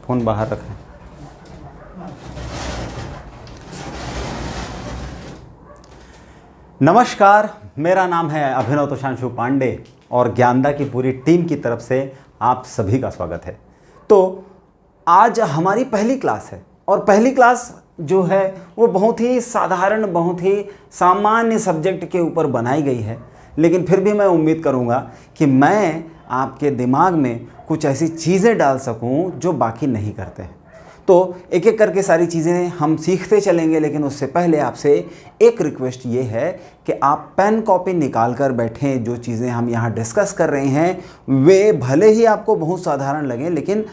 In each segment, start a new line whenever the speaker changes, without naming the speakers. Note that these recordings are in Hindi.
फोन बाहर रखें। नमस्कार, मेरा नाम है अभिनव तोषांशु पांडे और ज्ञानदा की पूरी टीम की तरफ से आप सभी का स्वागत है। तो आज हमारी पहली क्लास है और पहली क्लास जो है वो बहुत ही साधारण, बहुत ही सामान्य सब्जेक्ट के ऊपर बनाई गई है, लेकिन फिर भी मैं उम्मीद करूंगा कि मैं आपके दिमाग में कुछ ऐसी चीज़ें डाल सकूं जो बाकी नहीं करते हैं। तो एक एक करके सारी चीज़ें हम सीखते चलेंगे, लेकिन उससे पहले आपसे एक रिक्वेस्ट ये है कि आप पेन कॉपी निकाल कर बैठें। जो चीज़ें हम यहाँ डिस्कस कर रहे हैं वे भले ही आपको बहुत साधारण लगें, लेकिन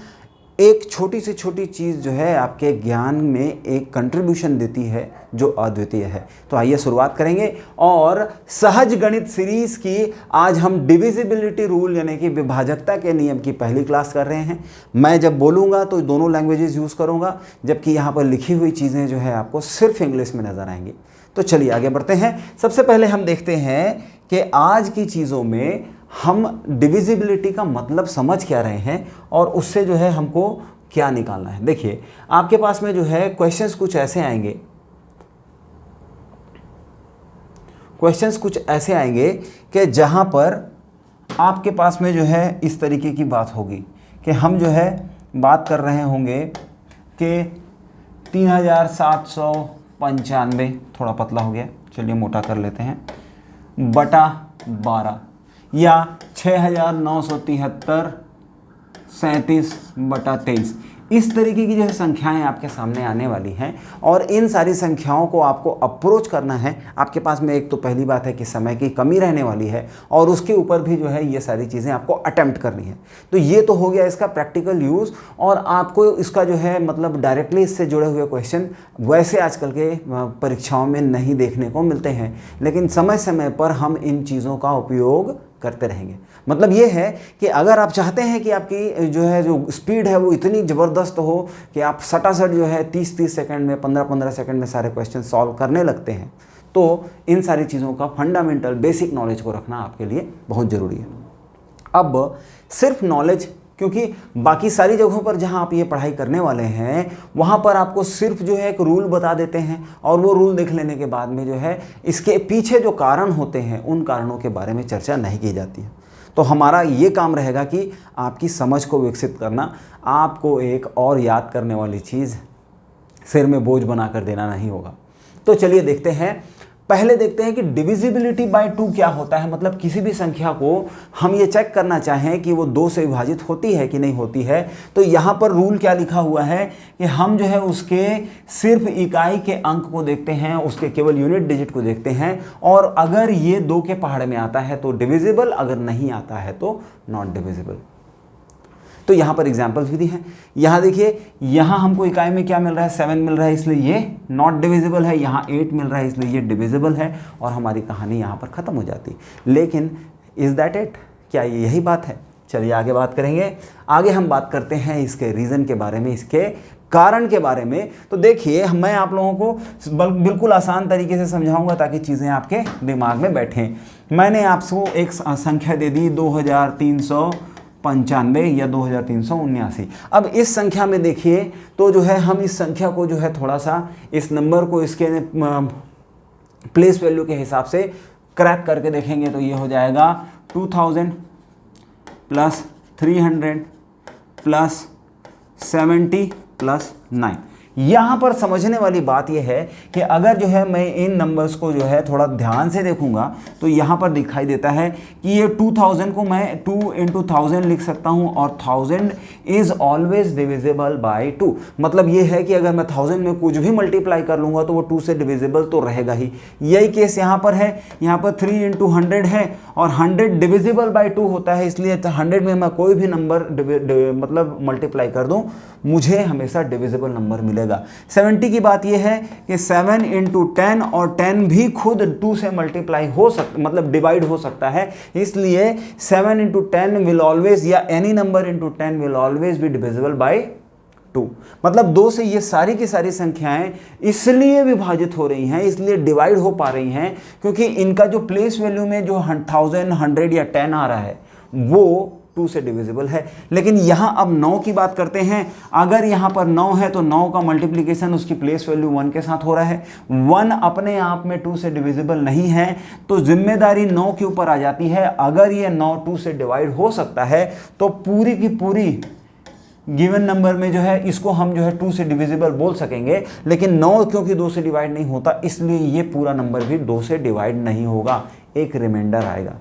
एक छोटी से छोटी चीज़ जो है आपके ज्ञान में एक कंट्रीब्यूशन देती है जो अद्वितीय है। तो आइए शुरुआत करेंगे और सहज गणित सीरीज़ की आज हम डिविजिबिलिटी रूल यानी कि विभाजकता के नियम की पहली क्लास कर रहे हैं। मैं जब बोलूँगा तो दोनों लैंग्वेजेस यूज़ करूँगा, जबकि यहाँ पर लिखी हुई चीज़ें जो है आपको सिर्फ इंग्लिश में नज़र आएंगी। तो चलिए आगे बढ़ते हैं। सबसे पहले हम देखते हैं कि आज की चीज़ों में हम डिविजिबिलिटी का मतलब समझ क्या रहे हैं और उससे जो है हमको क्या निकालना है। देखिए, आपके पास में जो है क्वेश्चंस कुछ ऐसे आएंगे, कि जहां पर आपके पास में जो है इस तरीके की बात होगी कि हम जो है बात कर रहे होंगे कि 3795, थोड़ा पतला हो गया, चलिए मोटा कर लेते हैं, बटा 12 या 6973 37/23। इस तरीके की जो है संख्याएं आपके सामने आने वाली हैं और इन सारी संख्याओं को आपको अप्रोच करना है। आपके पास में एक तो पहली बात है कि समय की कमी रहने वाली है और उसके ऊपर भी जो है ये सारी चीज़ें आपको अटेम्प्ट करनी है। तो ये तो हो गया इसका प्रैक्टिकल यूज़, और आपको इसका जो है मतलब डायरेक्टली इससे जुड़े हुए क्वेश्चन वैसे आजकल के परीक्षाओं में नहीं देखने को मिलते हैं, लेकिन समय समय पर हम इन चीज़ों का उपयोग करते रहेंगे। मतलब ये है कि अगर आप चाहते हैं कि आपकी जो है जो स्पीड है वो इतनी ज़बरदस्त हो कि आप सटासट जो है 30-30 सेकंड में, 15-15 सेकंड में सारे क्वेश्चन सॉल्व करने लगते हैं, तो इन सारी चीज़ों का फंडामेंटल बेसिक नॉलेज को रखना आपके लिए बहुत ज़रूरी है। अब सिर्फ नॉलेज, क्योंकि बाकी सारी जगहों पर जहां आप ये पढ़ाई करने वाले हैं वहां पर आपको सिर्फ जो है एक रूल बता देते हैं और वो रूल देख लेने के बाद में जो है इसके पीछे जो कारण होते हैं उन कारणों के बारे में चर्चा नहीं की जाती है। तो हमारा ये काम रहेगा कि आपकी समझ को विकसित करना, आपको एक और याद करने वाली चीज़ सिर में बोझ बना कर देना नहीं होगा। तो चलिए देखते हैं, पहले देखते हैं कि डिविजिबिलिटी बाय 2 क्या होता है। मतलब किसी भी संख्या को हम ये चेक करना चाहें कि वो 2 से विभाजित होती है कि नहीं होती है, तो यहाँ पर रूल क्या लिखा हुआ है कि हम जो है उसके सिर्फ इकाई के अंक को देखते हैं, उसके केवल यूनिट डिजिट को देखते हैं, और अगर ये 2 के पहाड़ में आता है तो डिविजिबल, अगर नहीं आता है तो नॉट डिविजिबल। तो यहाँ पर एग्जाम्पल्स भी दी हैं। यहाँ देखिए, यहाँ हमको इकाई में क्या मिल रहा है, 7 मिल रहा है, इसलिए ये नॉट डिविजिबल है। यहाँ 8 मिल रहा है, इसलिए ये डिविजिबल है, और हमारी कहानी यहाँ पर ख़त्म हो जाती। लेकिन इज़ दैट इट? क्या ये यही बात है? चलिए आगे बात करेंगे। आगे हम बात करते हैं इसके रीज़न के बारे में, इसके कारण के बारे में। तो देखिए, मैं आप लोगों को बिल्कुल आसान तरीके से समझाऊंगा ताकि चीज़ें आपके दिमाग में बैठें। मैंने आपको एक संख्या दे दी 2395 या 2379। अब इस संख्या में देखिए तो जो है हम इस संख्या को जो है थोड़ा सा इस नंबर को इसके प्लेस वैल्यू के हिसाब से क्रैक करके देखेंगे तो ये हो जाएगा 2000 प्लस 300 प्लस 70 प्लस 9। यहाँ पर समझने वाली बात यह है कि अगर जो है मैं इन नंबर्स को जो है थोड़ा ध्यान से देखूंगा तो यहाँ पर दिखाई देता है कि ये 2000 को मैं 2 × 1000 लिख सकता हूँ, और 1000 इज़ ऑलवेज डिविजिबल बाय 2। मतलब ये है कि अगर मैं 1000 में कुछ भी मल्टीप्लाई कर लूँगा तो वो 2 से डिविजिबल तो रहेगा ही। यही केस यहाँ पर है। यहाँ पर 3 × 100 है और 100 डिविजिबल बाय 2 होता है, इसलिए 100 में मैं कोई भी नंबर मतलब मल्टीप्लाई कर दूँ मुझे हमेशा डिविजिबल नंबर मिलेगा। 70 की बात यह है कि 7 × 10, और 10 भी खुद 2 से मल्टीप्लाई हो सकता, मतलब डिवाइड हो सकता है, इसलिए 7 × 10 विल ऑलवेज, या any number × 10 will always be divisible by 2। मतलब 2 से ये सारी की सारी संख्याएं इसलिए विभाजित हो रही हैं, इसलिए डिवाइड हो पा रही हैं, क्योंकि इनका जो प्लेस वैल्यू में जो 1000, 100 या 10 आ रहा है वो 2 से डिविजिबल है। लेकिन यहाँ अब 9 की बात करते हैं। अगर यहाँ पर 9 है तो 9 का मल्टीप्लिकेशन उसकी प्लेस वैल्यू 1 के साथ हो रहा है। 1 अपने आप में 2 से डिविजिबल नहीं है, तो जिम्मेदारी 9 के ऊपर आ जाती है। अगर ये 9 2 से डिवाइड हो सकता है तो पूरी की पूरी गिवन नंबर में जो है इसको हम जो है 2 से डिविजिबल बोल सकेंगे। लेकिन 9 क्योंकि 2 से डिवाइड नहीं होता, इसलिए ये पूरा नंबर भी 2 से डिवाइड नहीं होगा, एक रिमाइंडर आएगा।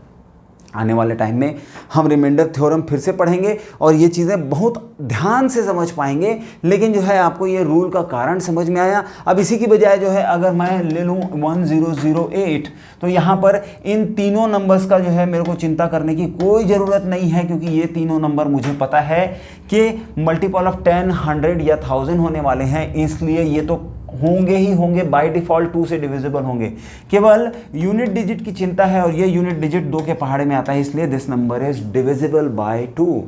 आने वाले टाइम में हम रिमाइंडर थ्योरम फिर से पढ़ेंगे और ये चीज़ें बहुत ध्यान से समझ पाएंगे। लेकिन जो है आपको ये रूल का कारण समझ में आया। अब इसी की बजाय जो है अगर मैं ले लूँ 1008, तो यहाँ पर इन तीनों नंबर्स का जो है मेरे को चिंता करने की कोई ज़रूरत नहीं है, क्योंकि ये तीनों नंबर मुझे पता है कि मल्टीपल ऑफ 10, 100 या 1000 होने वाले हैं, इसलिए ये तो होंगे ही होंगे, बाय डिफॉल्ट 2 से डिविजिबल होंगे। केवल यूनिट डिजिट की चिंता है और ये यूनिट डिजिट 2 के पहाड़े में आता है, इसलिए this number is divisible bye 2।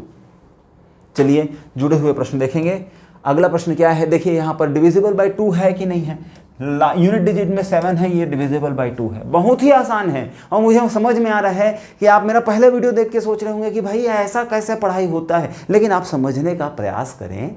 चलिए जुड़े हुए प्रश्न देखेंगे। अगला प्रश्न क्या है, देखिए यहाँ पर डिविजिबल बाय 2 है कि नहीं है। यूनिट डिजिट में 7 है, ये डिविजिबल बाय 2 है। बहुत ही आसान है और मुझे समझ में आ रहा है कि आप मेरा पहले वीडियो देख के सोच रहे होंगे कि भाई ऐसा कैसे पढ़ाई होता है, लेकिन आप समझने का प्रयास करें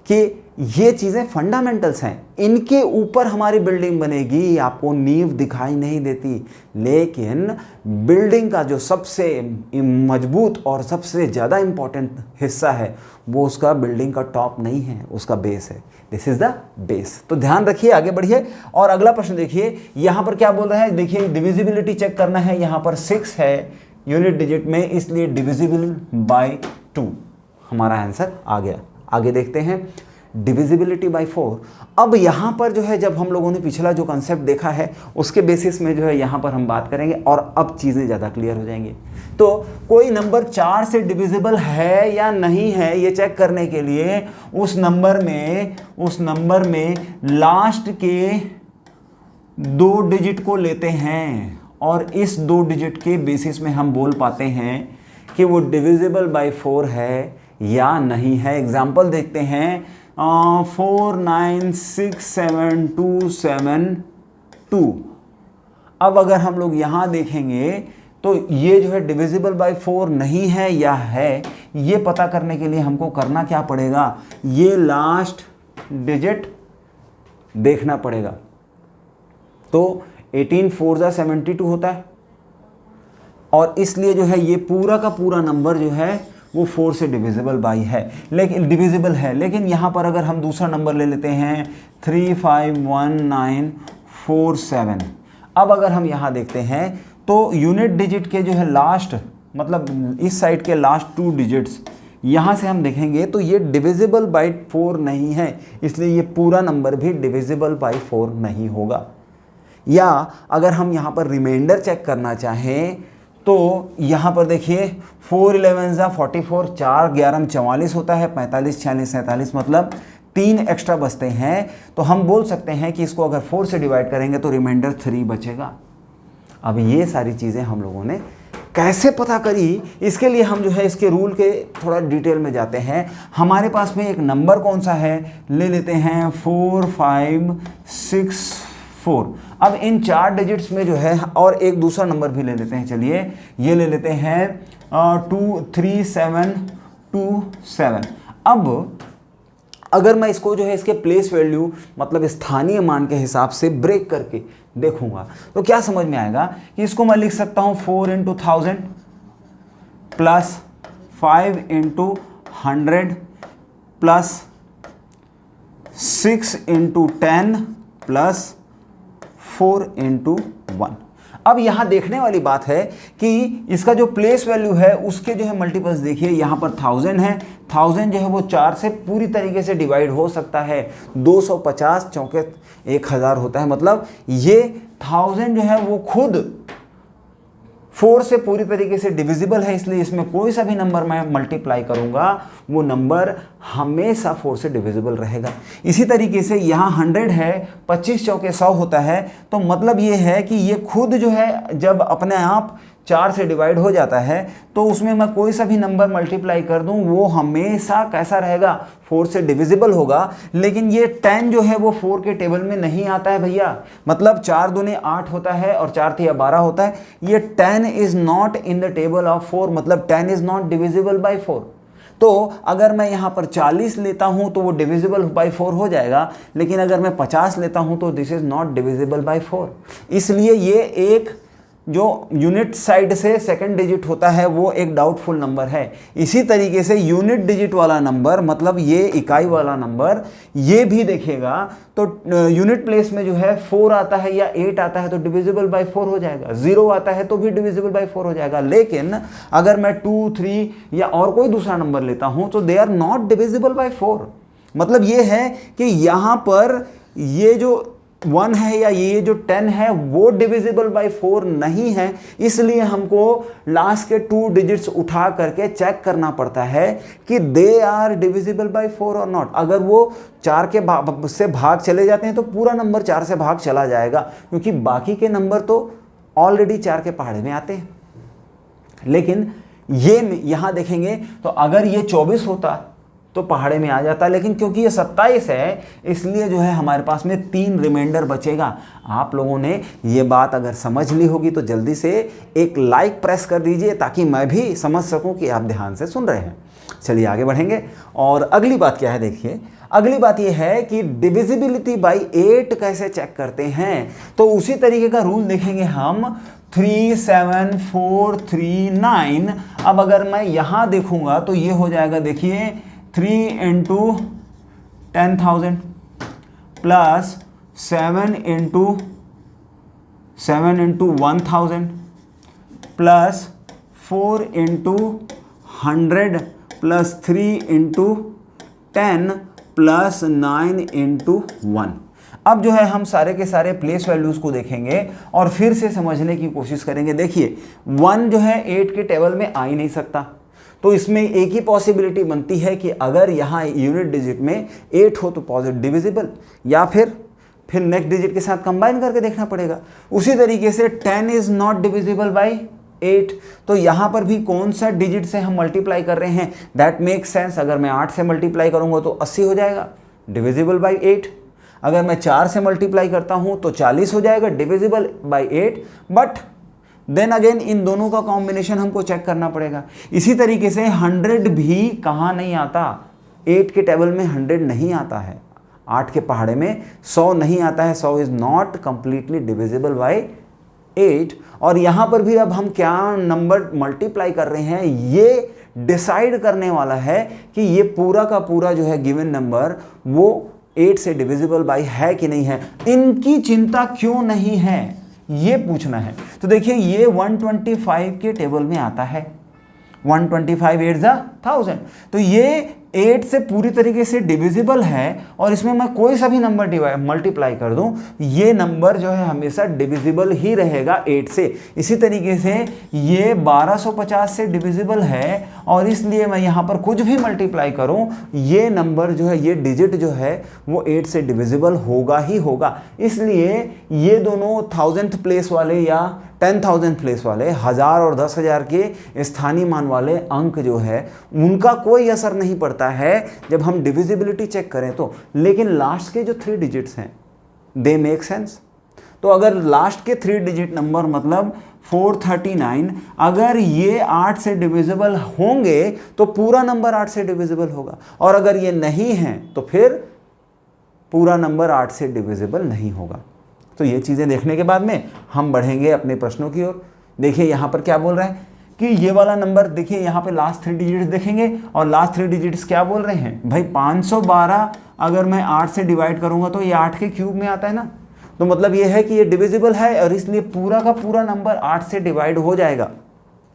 कि ये चीज़ें फंडामेंटल्स हैं, इनके ऊपर हमारी बिल्डिंग बनेगी। आपको नींव दिखाई नहीं देती, लेकिन बिल्डिंग का जो सबसे मजबूत और सबसे ज़्यादा इम्पॉर्टेंट हिस्सा है वो उसका बिल्डिंग का टॉप नहीं है, उसका बेस है। This is the base. तो ध्यान रखिए, आगे बढ़िए और अगला प्रश्न देखिए। यहाँ पर क्या बोल रहा है, देखिए डिविजिबिलिटी चेक करना है। यहाँ पर 6 है यूनिट डिजिट में, इसलिए डिविजिबल बाय 2 हमारा आंसर आ गया। आगे देखते हैं डिविजिबिलिटी बाय 4। अब यहाँ पर जो है जब हम लोगों ने पिछला जो कंसेप्ट देखा है उसके बेसिस में जो है यहाँ पर हम बात करेंगे और अब चीज़ें ज़्यादा क्लियर हो जाएंगी। तो कोई नंबर 4 से डिविजिबल है या नहीं है ये चेक करने के लिए उस नंबर में लास्ट के 2 डिजिट को लेते हैं और इस 2 डिजिट के बेसिस में हम बोल पाते हैं कि वो डिविजिबल बाय 4 है या नहीं है। एग्जाम्पल देखते हैं 496727 अब अगर हम लोग यहाँ देखेंगे तो ये जो है डिविजिबल बाय 4 नहीं है या है, ये पता करने के लिए हमको करना क्या पड़ेगा, ये लास्ट डिजिट देखना पड़ेगा। तो 18 4 जा 72 होता है और इसलिए जो है ये पूरा का पूरा नंबर जो है वो 4 से डिविजिबल बाय है, लेकिन डिविजिबल है। लेकिन यहाँ पर अगर हम दूसरा नंबर ले लेते हैं 351947, अब अगर हम यहाँ देखते हैं तो यूनिट डिजिट के जो है लास्ट, मतलब इस साइड के लास्ट 2 डिजिट्स यहाँ से हम देखेंगे तो ये डिविजिबल बाय 4 नहीं है, इसलिए ये पूरा नंबर भी डिविजिबल बाय 4 नहीं होगा। या अगर हम यहाँ पर रिमाइंडर चेक करना चाहें तो यहाँ पर देखिए 4 11 जा 44, 4 11 44 होता है, 45 46 47, मतलब 3 एक्स्ट्रा बचते हैं। तो हम बोल सकते हैं कि इसको अगर 4 से डिवाइड करेंगे तो रिमाइंडर 3 बचेगा। अब ये सारी चीज़ें हम लोगों ने कैसे पता करी, इसके लिए हम जो है इसके रूल के थोड़ा डिटेल में जाते हैं। हमारे पास में एक नंबर कौन सा है, ले लेते हैं 4564। अब इन 4 डिजिट्स में जो है और एक दूसरा नंबर भी ले लेते हैं, चलिए ये ले लेते हैं 23727। अब अगर मैं इसको जो है इसके प्लेस वैल्यू मतलब स्थानीय मान के हिसाब से ब्रेक करके देखूंगा तो क्या समझ में आएगा कि इसको मैं लिख सकता हूँ 4 × 1000 प्लस 5 × 100 प्लस 6 × 10 प्लस 4 × 1। अब यहाँ देखने वाली बात है कि इसका जो प्लेस वैल्यू है उसके जो है मल्टीपल्स देखिए, यहाँ पर 1000 है, 1000 जो है वो 4 से पूरी तरीके से डिवाइड हो सकता है। 250 चौके 1000 होता है, मतलब ये 1000 जो है वो खुद 4 से पूरी तरीके से डिविजिबल है, इसलिए इसमें कोई सा भी नंबर मैं मल्टीप्लाई करूंगा वो नंबर हमेशा 4 से डिविजिबल रहेगा। इसी तरीके से यहाँ 100 है, 25 चौके 100 होता है, तो मतलब ये है कि ये खुद जो है जब अपने आप 4 से डिवाइड हो जाता है तो उसमें मैं कोई सा भी नंबर मल्टीप्लाई कर दूं वो हमेशा कैसा रहेगा, 4 से डिविजिबल होगा। लेकिन ये 10 जो है वो 4 के टेबल में नहीं आता है भैया, मतलब 4 दूने 8 होता है और 4 तिया 12 होता है। ये 10 is not in the table of 4, मतलब 10 इज नॉट डिविजिबल बाई 4। तो अगर मैं यहाँ पर 40 लेता हूँ तो वो डिविजिबल बाई 4 हो जाएगा, लेकिन अगर मैं 50 लेता हूँ तो this is not divisible by 4। इसलिए ये एक जो यूनिट साइड से सेकंड डिजिट होता है वो एक डाउटफुल नंबर है। इसी तरीके से यूनिट डिजिट वाला नंबर, मतलब ये इकाई वाला नंबर, ये भी देखेगा तो यूनिट प्लेस में जो है 4 आता है या 8 आता है तो डिविजिबल बाय 4 हो जाएगा, 0 आता है तो भी डिविजिबल बाय 4 हो जाएगा। लेकिन अगर मैं 2, 3 या और कोई दूसरा नंबर लेता हूं तो they are not divisible by 4। मतलब ये है कि यहां पर ये जो 1 है या ये जो 10 है वो डिविजिबल बाय 4 नहीं है, इसलिए हमको लास्ट के 2 डिजिट्स उठा करके चेक करना पड़ता है कि दे आर डिविजिबल बाय 4 और नॉट। अगर वो 4 के से भाग चले जाते हैं तो पूरा नंबर 4 से भाग चला जाएगा, क्योंकि बाकी के नंबर तो ऑलरेडी 4 के पहाड़े में आते हैं। लेकिन ये यहां देखेंगे तो अगर ये 24 होता तो पहाड़े में आ जाता, लेकिन क्योंकि ये 27 है इसलिए जो है हमारे पास में 3 रिमाइंडर बचेगा। आप लोगों ने ये बात अगर समझ ली होगी तो जल्दी से एक लाइक प्रेस कर दीजिए ताकि मैं भी समझ सकूं कि आप ध्यान से सुन रहे हैं। चलिए आगे बढ़ेंगे और अगली बात क्या है, देखिए अगली बात ये है कि डिविजिबिलिटी बाय 8 कैसे चेक करते हैं। तो उसी तरीके का रूल देखेंगे हम, 3, 7, 4, 3, 9। अब अगर मैं यहां देखूंगा तो ये हो जाएगा, देखिए 3 into 10,000 plus 7 into 1,000 plus 4 into 100 plus 3 into 10 plus 9 into 1। अब जो है हम सारे के सारे प्लेस वैल्यूज को देखेंगे और फिर से समझने की कोशिश करेंगे। देखिए 1 जो है 8 के टेबल में आ ही नहीं सकता, तो इसमें एक ही पॉसिबिलिटी बनती है कि अगर यहाँ यूनिट डिजिट में 8 हो तो पॉजिटिव डिविजिबल, या फिर नेक्स्ट डिजिट के साथ कंबाइन करके देखना पड़ेगा। उसी तरीके से 10 इज नॉट डिविजिबल बाय 8, तो यहाँ पर भी कौन सा डिजिट से हम मल्टीप्लाई कर रहे हैं, दैट मेक सेंस। अगर मैं 8 से मल्टीप्लाई करूंगा तो 80 हो जाएगा, डिविजिबल बाय 8। अगर मैं 4 से मल्टीप्लाई करता हूं तो 40 हो जाएगा, divisible by 8। But then again इन दोनों का कॉम्बिनेशन हमको चेक करना पड़ेगा। इसी तरीके से 100 भी कहाँ नहीं आता, 8 के टेबल में 100 नहीं आता है, 8 के पहाड़े में 100 नहीं आता है। 100 is not completely divisible by 8। और यहाँ पर भी अब हम क्या नंबर मल्टीप्लाई कर रहे हैं ये डिसाइड करने वाला है कि ये पूरा का पूरा जो है गिवन नंबर वो 8 से डिविजिबल बाय है कि नहीं है। इनकी चिंता क्यों नहीं है ये पूछना है। तो देखिए ये 125 के टेबल में आता है, 125 8 1000, तो ये 8 से पूरी तरीके से डिविजिबल है और इसमें मैं कोई सा भी नंबर मल्टीप्लाई कर दूं ये नंबर जो है हमेशा डिविजिबल ही रहेगा 8 से। इसी तरीके से ये 1250 से डिविजिबल है और इसलिए मैं यहाँ पर कुछ भी मल्टीप्लाई करूं ये नंबर जो है, ये डिजिट जो है वो 8 से डिविजिबल होगा ही होगा। इसलिए ये दोनों 1000th प्लेस वाले या 10,000 प्लेस वाले, 1000 और 10,000 के स्थानीय मान वाले अंक जो है उनका कोई असर नहीं पड़ता है जब हम डिविजिबिलिटी चेक करें तो। लेकिन लास्ट के जो 3 डिजिट्स हैं दे मेक सेंस। तो अगर लास्ट के 3 डिजिट नंबर मतलब 439 अगर ये 8 से डिविजिबल होंगे तो पूरा नंबर 8 से डिविजिबल होगा, और अगर ये नहीं है तो फिर पूरा नंबर 8 से डिविजिबल नहीं होगा। तो ये चीज़ें देखने के बाद में हम बढ़ेंगे अपने प्रश्नों की ओर। देखिए यहाँ पर क्या बोल रहा है कि ये वाला नंबर, देखिए यहाँ पे लास्ट 3 डिजिट्स देखेंगे और लास्ट 3 डिजिट्स क्या बोल रहे हैं भाई 512 अगर मैं 8 से डिवाइड करूँगा तो ये 8 के क्यूब में आता है ना, तो मतलब ये है कि ये डिविजिबल है और इसलिए पूरा का पूरा नंबर 8 से डिवाइड हो जाएगा।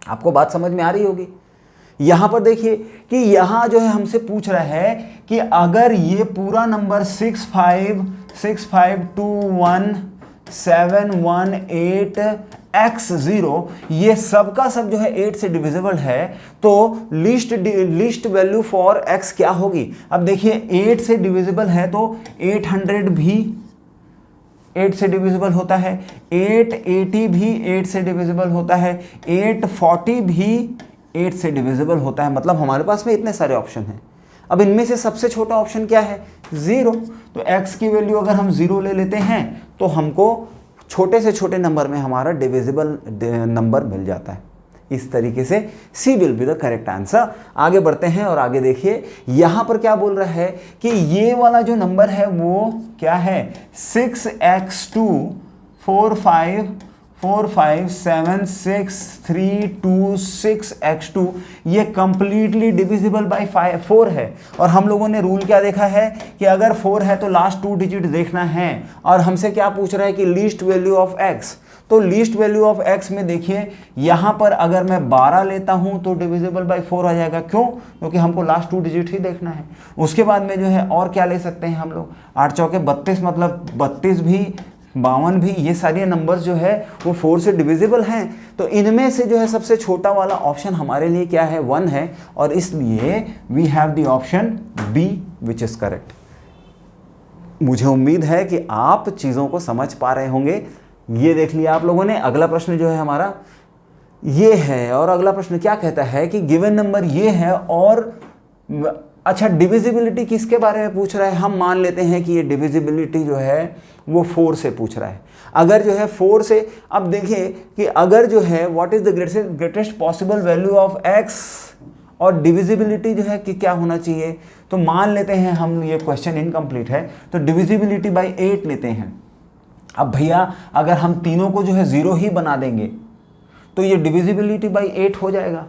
आपको बात समझ में आ रही होगी। यहाँ पर देखिए कि यहाँ जो है हमसे पूछ रहा है कि अगर ये पूरा नंबर 65621718x0 ये सब का सब जो है 8 से डिविजिबल है तो लिस्ट वैल्यू फॉर x क्या होगी। अब देखिए 8 से डिविजिबल है तो 800 भी 8 से डिविजिबल होता है, 880 भी 8 से डिविजिबल होता है, 840 भी 8 से डिविजिबल होता है। मतलब हमारे पास में इतने सारे ऑप्शन हैं। अब इनमें से सबसे छोटा ऑप्शन क्या है? 0। तो x की वैल्यू अगर हम 0 ले लेते हैं तो हमको छोटे से छोटे नंबर में हमारा डिविजिबल नंबर मिल जाता है। इस तरीके से she will be the correct answer. आगे बढ़ते हैं और आगे देखिए यहां पर क्या बोल रहा है कि ये वाला जो नंबर है वो क्या है? 6x2 4576326x2 ये कंप्लीटली डिविजिबल बाय 4 है। और हम लोगों ने रूल क्या देखा है कि अगर 4 है तो लास्ट 2 डिजिट देखना है। और हमसे क्या पूछ रहा है कि लीस्ट वैल्यू ऑफ x। तो लीस्ट वैल्यू ऑफ x में देखिए यहां पर अगर मैं 12 लेता हूं तो डिविजिबल बाय 4 आ जाएगा। क्यों? क्योंकि हमको लास्ट 2 डिजिट ही देखना है। उसके बाद में जो है और क्या ले सकते हैं हम लोग? 8 चौके 32, मतलब 32 भी 52 भी, ये सारे नंबर्स जो है वो 4 से डिविजिबल हैं। तो इनमें से जो है सबसे छोटा वाला ऑप्शन हमारे लिए क्या है? 1 है। और इसलिए we have the option B which is correct. मुझे उम्मीद है कि आप चीज़ों को समझ पा रहे होंगे। ये देख लिया आप लोगों ने। अगला प्रश्न जो है हमारा ये है, और अगला प्रश्न क्या कहता है कि गिवन नंबर ये है और अच्छा डिविजिबिलिटी किसके बारे में पूछ रहा है? हम मान लेते हैं कि ये डिविजिबिलिटी जो है वो 4 से पूछ रहा है। अगर जो है 4 से, अब देखिए कि अगर जो है what is the greatest possible value of x और डिविजिबिलिटी जो है कि क्या होना चाहिए, तो मान लेते हैं हम, ये क्वेश्चन इनकम्प्लीट है, तो डिविजिबिलिटी बाय 8 लेते हैं। अब भैया अगर हम तीनों को जो है 0 ही बना देंगे तो ये डिविजिबिलिटी बाय 8 हो जाएगा।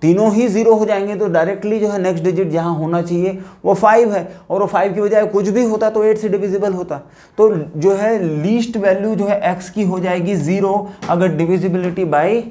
तीनों ही 0 हो जाएंगे तो डायरेक्टली जो है नेक्स्ट डिजिट जहां होना चाहिए वो 5 है, और वो 5 की बजाय कुछ भी होता तो 8 से डिविजिबल होता। तो जो है लीस्ट वैल्यू जो है x की हो जाएगी 0 अगर डिविजिबिलिटी बाय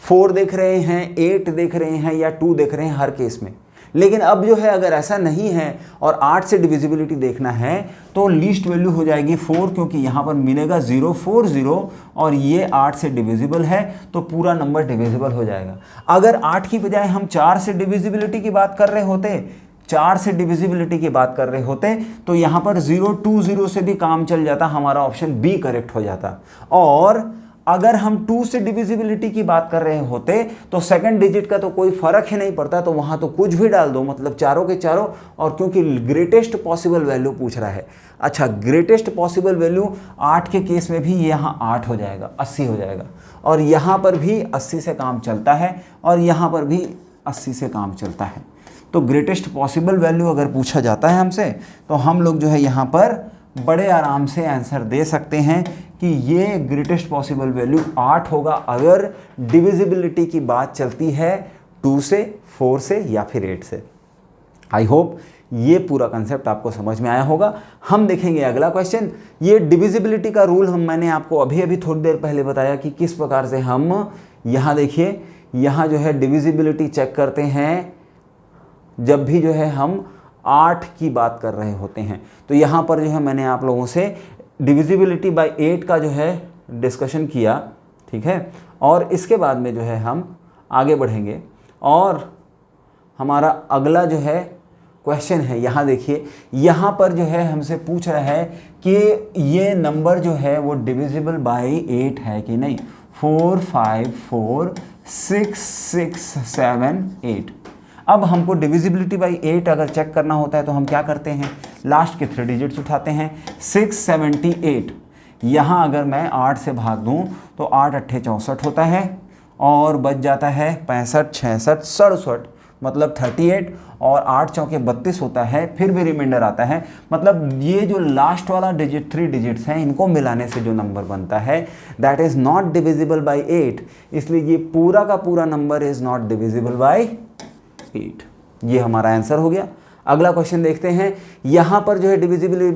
4 देख रहे हैं, 8 देख रहे हैं या 2 देख रहे हैं हर केस में। लेकिन अब जो है अगर ऐसा नहीं है और 8 से डिविजिबिलिटी देखना है तो लीस्ट वैल्यू हो जाएगी 4, क्योंकि यहाँ पर मिलेगा 040 और ये 8 से डिविजिबल है तो पूरा नंबर डिविजिबल हो जाएगा। अगर 8 की बजाय हम 4 से डिविजिबिलिटी की बात कर रहे होते, 4 से डिविजिबिलिटी की बात कर रहे होते तो यहाँ पर 020 से भी काम चल जाता, हमारा ऑप्शन बी करेक्ट हो जाता। और अगर हम 2 से डिविजिबिलिटी की बात कर रहे होते तो सेकंड डिजिट का तो कोई फर्क ही नहीं पड़ता, तो वहां तो कुछ भी डाल दो, मतलब चारों के चारों। और क्योंकि ग्रेटेस्ट पॉसिबल वैल्यू पूछ रहा है, अच्छा ग्रेटेस्ट पॉसिबल वैल्यू 8 के केस में भी यहाँ 8 हो जाएगा, 80 हो जाएगा। और यहाँ पर भी 80 से काम चलता है और यहाँ पर भी 80 से काम चलता है। तो ग्रेटेस्ट पॉसिबल वैल्यू अगर पूछा जाता है हमसे तो हम लोग जो है यहाँ पर बड़े आराम से आंसर दे सकते हैं कि ये ग्रेटेस्ट पॉसिबल वैल्यू 8 होगा अगर डिविजिबिलिटी की बात चलती है 2 से, 4 से या फिर 8 से। आई होप ये पूरा कंसेप्ट आपको समझ में आया होगा। हम देखेंगे अगला क्वेश्चन। ये डिविजिबिलिटी का रूल मैंने आपको अभी थोड़ी देर पहले बताया कि किस प्रकार से हम यहाँ देखिए, यहाँ जो है डिविजिबिलिटी चेक करते हैं जब भी जो है हम 8 की बात कर रहे होते हैं। तो यहाँ पर जो है मैंने आप लोगों से डिविजिबिलिटी बाय 8 का जो है डिस्कशन किया, ठीक है। और इसके बाद में जो है हम आगे बढ़ेंगे और हमारा अगला जो है क्वेश्चन है, यहाँ देखिए, यहाँ पर जो है हमसे पूछ रहा है कि ये नंबर जो है वो डिविजिबल बाय 8 है कि नहीं। 4 5 4 6 6 7 8। अब हमको डिविजिबिलिटी बाय 8 अगर चेक करना होता है तो हम क्या करते हैं, लास्ट के 3 डिजिट्स उठाते हैं। 678, यहाँ अगर मैं 8 से भाग दूँ तो 8 अट्ठे 64 होता है और बच जाता है 65 66 67, मतलब 38, और 8 चौके 32 होता है, फिर भी रिमाइंडर आता है। मतलब ये जो लास्ट वाला डिजिट 3 डिजिट्स हैं इनको मिलाने से जो नंबर बनता है that is not divisible by 8, इसलिए ये पूरा का पूरा number is not divisible by 8। ये हमारा आंसर हो गया। अगला क्वेश्चन देखते हैं। यहाँ पर जो है डिविजिबिलिटी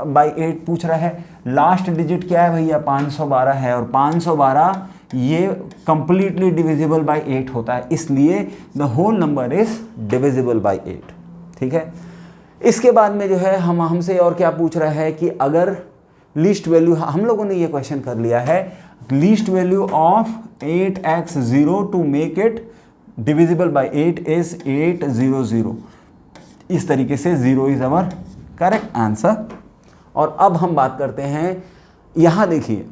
बाय 8 पूछ रहा है। लास्ट डिजिट क्या है भैया, 512 है, और 512 ये कंप्लीटली डिविजिबल बाय 8 होता है, इसलिए the whole number is divisible by 8, ठीक है। इसके बाद में जो है हमसे और क्या पूछ रहा है कि अगर लीस्ट वैल्यू, हम लोगों ने ये क्वेश्चन कर लिया है, least value of 8x0 to make it divisible by 8 is 800। इस तरीके से 0 इज अवर करेक्ट आंसर। और अब हम बात करते हैं, यहाँ देखिए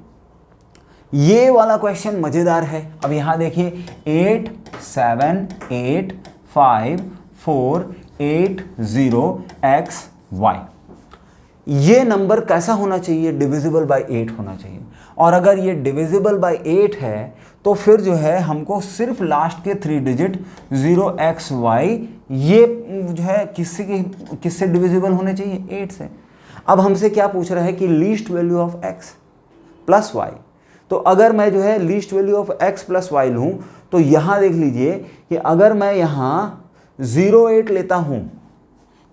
ये वाला क्वेश्चन मज़ेदार है। अब यहाँ देखिए 8 7 8 5 4 8 0 x y, ये नंबर कैसा होना चाहिए? डिविजिबल बाय 8 होना चाहिए। और अगर ये डिविजिबल बाय 8 है तो फिर जो है हमको सिर्फ लास्ट के 3 डिजिट 0xy ये जो है किससे डिविजिबल होने चाहिए? 8 से। अब हमसे क्या पूछ रहा है कि least value of x plus y. तो अगर मैं जो है least value of x plus y लूँ तो यहाँ देख लीजिए कि अगर मैं यहाँ 0.8 लेता हूँ,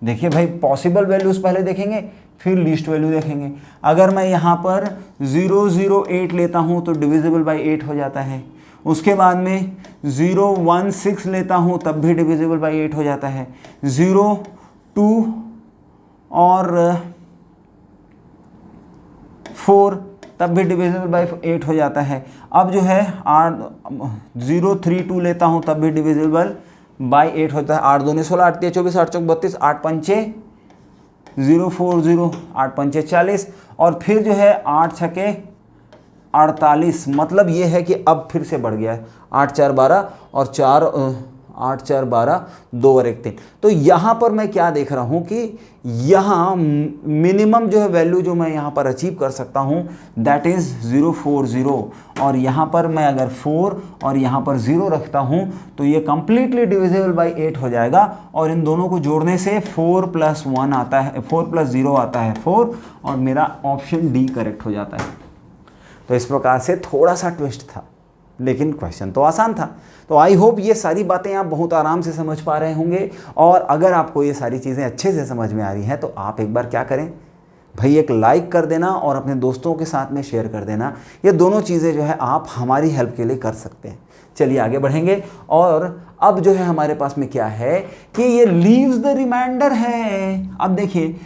देखिए भाई पॉसिबल वैल्यूज पहले देखेंगे फिर लीस्ट वैल्यू देखेंगे। अगर मैं यहाँ पर 0.08 लेता हूँ तो डिविजिबल बाय 8 हो जाता है। उसके बाद में 0.16 लेता हूँ तब भी डिविजिबल बाय 8 हो जाता है। 0.2 और 4 तब भी डिविजिबल बाय 8 हो जाता है। अब जो है 0.32 लेता हूँ तब भी डिविजिबल बाय 8 होता है। 8 दूनी 16, 8 तिया 24, 8 चौक 32, 8 पंचे 040, 8 पंचे 40 और फिर जो है 8 छके 48। मतलब ये है कि अब फिर से बढ़ गया है। 8 4 12 और 8 4 12 2 और 1 3। तो यहाँ पर मैं क्या देख रहा हूँ कि यहाँ मिनिमम जो है वैल्यू जो मैं यहाँ पर अचीव कर सकता हूँ दैट इज़ 040। और यहाँ पर मैं अगर 4 और यहाँ पर 0 रखता हूँ तो ये कम्प्लीटली डिविजिबल बाय 8 हो जाएगा। और इन दोनों को जोड़ने से 4 + 1 आता है, 4 + 0 आता है 4, और मेरा ऑप्शन डी करेक्ट हो जाता है। तो इस प्रकार से थोड़ा सा ट्विस्ट था, लेकिन क्वेश्चन तो आसान था। तो आई होप ये सारी बातें आप बहुत आराम से समझ पा रहे होंगे। और अगर आपको ये सारी चीज़ें अच्छे से समझ में आ रही हैं तो आप एक बार क्या करें भाई, एक लाइक कर देना और अपने दोस्तों के साथ में शेयर कर देना। ये दोनों चीज़ें जो है आप हमारी हेल्प के लिए कर सकते हैं। चलिए आगे बढ़ेंगे। और अब जो है हमारे पास में क्या है कि ये लीव्स द रिमाइंडर है। अब देखिए,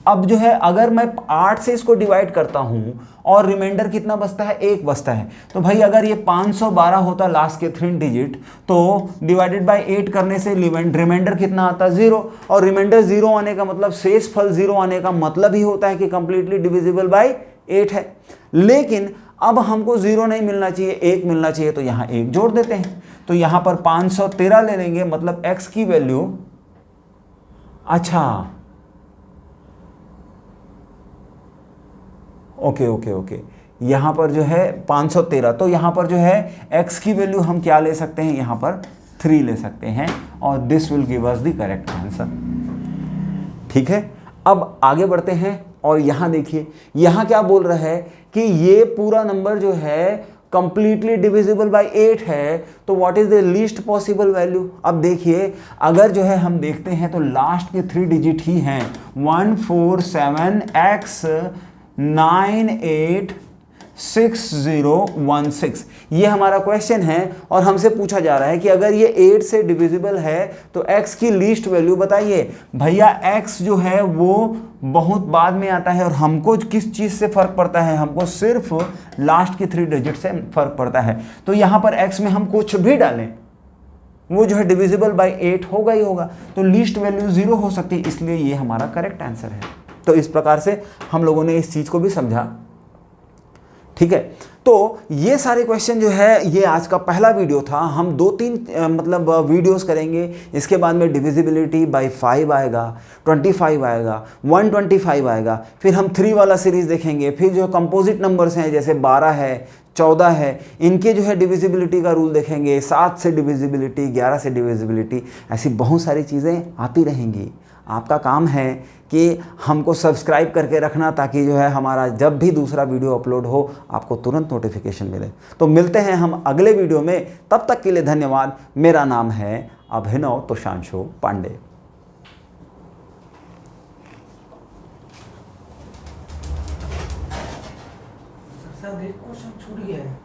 अब जो है अगर मैं 8 से इसको डिवाइड करता हूँ और रिमाइंडर कितना बचता है? 1 बचता है। तो भाई अगर ये 512 होता लास्ट के 3 डिजिट तो डिवाइडेड बाय 8 करने से रिमाइंडर कितना आता? 0। और रिमाइंडर 0 आने का मतलब, शेष फल 0 आने का मतलब ही होता है कि कंप्लीटली डिविजिबल बाय 8 है। लेकिन अब हमको 0 नहीं मिलना चाहिए, 1 मिलना चाहिए, तो यहाँ 1 जोड़ देते हैं। तो यहाँ पर 513 ले लेंगे, मतलब x की वैल्यू, अच्छा ओके, यहाँ पर जो है 513, तो यहाँ पर जो है x की वैल्यू हम क्या ले सकते हैं? यहाँ पर 3 ले सकते हैं और this will give us the correct answer. ठीक है, अब आगे बढ़ते हैं। और यहाँ देखिए, यहाँ क्या बोल रहा है कि ये पूरा नंबर जो है कंप्लीटली डिविजिबल बाय 8 है, तो what is the least possible value? अब देखिए, अगर जो है हम देखते हैं तो लास्ट के 3 डिजिट ही हैं 147x 986016। ये हमारा क्वेश्चन है और हमसे पूछा जा रहा है कि अगर ये 8 से डिविजिबल है तो x की लीस्ट वैल्यू बताइए। भैया x जो है वो बहुत बाद में आता है और हमको किस चीज़ से फ़र्क पड़ता है? हमको सिर्फ लास्ट की 3 डिजिट से फ़र्क पड़ता है। तो यहाँ पर x में हम कुछ भी डालें वो जो है डिविजिबल बाय 8 होगा ही होगा। तो लीस्ट वैल्यू 0 हो सकती है, इसलिए ये हमारा करेक्ट आंसर है। तो इस प्रकार से हम लोगों ने इस चीज़ को भी समझा। ठीक है, तो ये सारे क्वेश्चन जो है ये आज का पहला वीडियो था। हम 2-3 मतलब वीडियोस करेंगे। इसके बाद में डिविजिबिलिटी बाय 5 आएगा, 25 आएगा, 125 आएगा, फिर हम 3 वाला सीरीज़ देखेंगे। फिर जो कंपोजिट नंबर्स हैं जैसे 12 है, 14 है, इनके जो है डिविजिबिलिटी का रूल देखेंगे। 7 से डिविजिबिलिटी, 11 से डिविजिबिलिटी, ऐसी बहुत सारी चीज़ें आती रहेंगी। आपका काम है कि हमको सब्सक्राइब करके रखना, ताकि जो है हमारा जब भी दूसरा वीडियो अपलोड हो आपको तुरंत नोटिफिकेशन मिले। तो मिलते हैं हम अगले वीडियो में, तब तक के लिए धन्यवाद। मेरा नाम है अभिनव तोषांशु पांडे।
सर एक क्वेश्चन छूट गया है।